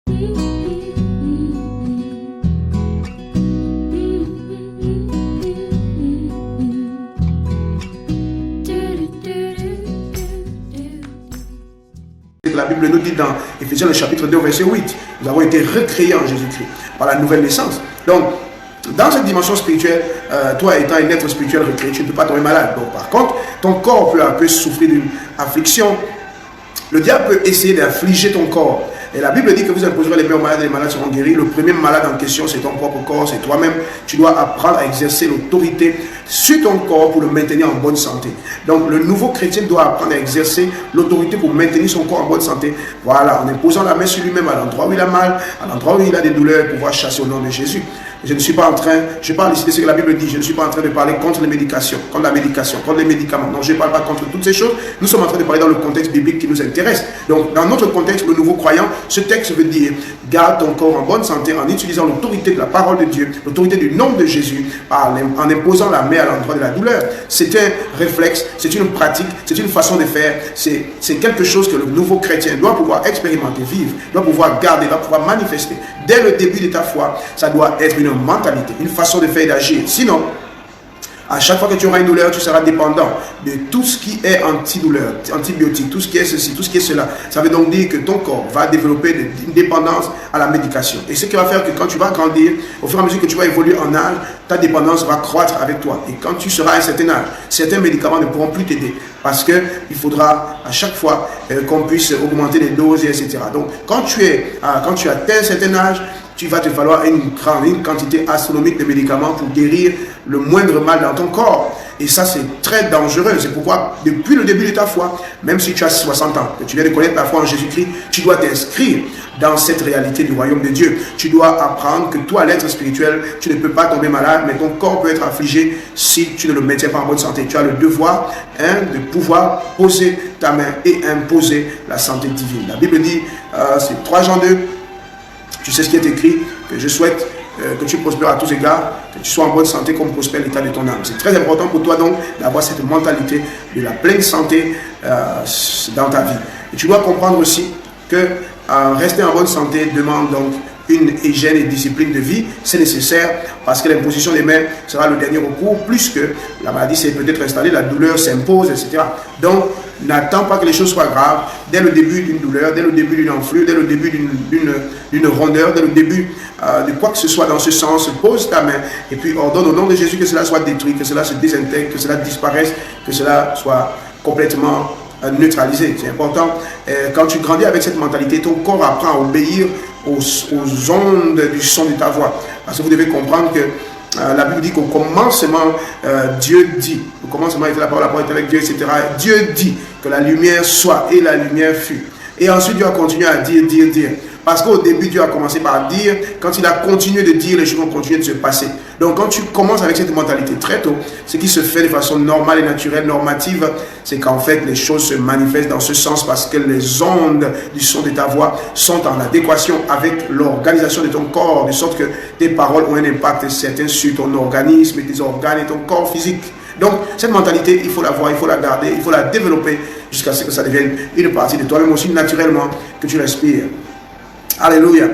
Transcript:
La Bible nous dit dans Éphésiens le chapitre 2 verset 8, nous avons été recréés en Jésus-Christ par la nouvelle naissance. Donc, dans cette dimension spirituelle, toi étant un être spirituel recréé, tu ne peux pas tomber malade. Donc, par contre, ton corps peut souffrir d'une affliction. Le diable peut essayer d'affliger ton corps. Et la Bible dit que vous imposerez les mains aux malades et les malades seront guéris. Le premier malade en question, c'est ton propre corps, c'est toi-même. Tu dois apprendre à exercer l'autorité sur ton corps pour le maintenir en bonne santé. Donc, le nouveau chrétien doit apprendre à exercer l'autorité pour maintenir son corps en bonne santé. Voilà, en imposant la main sur lui-même à l'endroit où il a mal, à l'endroit où il a des douleurs, pour pouvoir chasser au nom de Jésus. Je ne suis pas en train, je parle ici de ce que la Bible dit, je ne suis pas en train de parler contre les médications, contre la médication, contre les médicaments. Non, je ne parle pas contre toutes ces choses. Nous sommes en train de parler dans le contexte biblique qui nous intéresse. Donc, dans notre contexte, le nouveau croyant, ce texte veut dire, garde ton corps en bonne santé en utilisant l'autorité de la parole de Dieu, l'autorité du nom de Jésus, en imposant la main à l'endroit de la douleur. C'est un réflexe, c'est une pratique, c'est une façon de faire, c'est quelque chose que le nouveau chrétien doit pouvoir expérimenter, vivre, doit pouvoir garder, doit pouvoir manifester. Dès le début de ta foi, ça doit être une mentalité, une façon de faire et d'agir. Sinon, à chaque fois que tu auras une douleur, tu seras dépendant de tout ce qui est antidouleur, antibiotique, tout ce qui est ceci, tout ce qui est cela. Ça veut donc dire que ton corps va développer une dépendance à la médication. Et ce qui va faire que quand tu vas grandir, au fur et à mesure que tu vas évoluer en âge, ta dépendance va croître avec toi. Et quand tu seras à un certain âge, certains médicaments ne pourront plus t'aider parce qu'il faudra à chaque fois qu'on puisse augmenter les doses, etc. Donc, quand tu atteins un certain âge, tu vas te falloir une quantité astronomique de médicaments pour guérir le moindre mal dans ton corps. Et ça, c'est très dangereux. C'est pourquoi, depuis le début de ta foi, même si tu as 60 ans, que tu viens de connaître la foi en Jésus-Christ, tu dois t'inscrire dans cette réalité du royaume de Dieu. Tu dois apprendre que toi, l'être spirituel, tu ne peux pas tomber malade, mais ton corps peut être affligé si tu ne le maintiens pas en bonne santé. Tu as le devoir de pouvoir poser ta main et imposer la santé divine. La Bible dit, c'est 3 Jean 2, tu sais ce qui est écrit, que je souhaite que tu prospères à tous égards, que tu sois en bonne santé comme prospère l'état de ton âme. C'est très important pour toi donc d'avoir cette mentalité de la pleine santé dans ta vie. Et tu dois comprendre aussi que rester en bonne santé demande donc une hygiène et discipline de vie, c'est nécessaire parce que l'imposition des mains sera le dernier recours, plus que la maladie s'est peut-être installée, la douleur s'impose, etc. Donc, n'attends pas que les choses soient graves. Dès le début d'une douleur, dès le début d'une enflure, dès le début d'une rondeur, dès le début de quoi que ce soit dans ce sens, pose ta main et puis ordonne au nom de Jésus que cela soit détruit, que cela se désintègre, que cela disparaisse, que cela soit complètement neutralisé. C'est important. Quand tu grandis avec cette mentalité, ton corps apprend à obéir aux ondes du son de ta voix. Parce que vous devez comprendre que la Bible dit qu'au commencement, Dieu dit, au commencement était la parole était avec Dieu, etc. Dieu dit que la lumière soit et la lumière fut. Et ensuite, Dieu a continué à dire. Parce qu'au début, Dieu a commencé par dire. Quand il a continué de dire, les choses vont continuer de se passer. Donc, quand tu commences avec cette mentalité très tôt, ce qui se fait de façon normale et naturelle, normative, c'est qu'en fait, les choses se manifestent dans ce sens parce que les ondes du son de ta voix sont en adéquation avec l'organisation de ton corps, de sorte que tes paroles ont un impact certain sur ton organisme et tes organes et ton corps physique. Donc, cette mentalité, il faut la voir, il faut la garder, il faut la développer jusqu'à ce que ça devienne une partie de toi-même aussi naturellement que tu respires. Alléluia.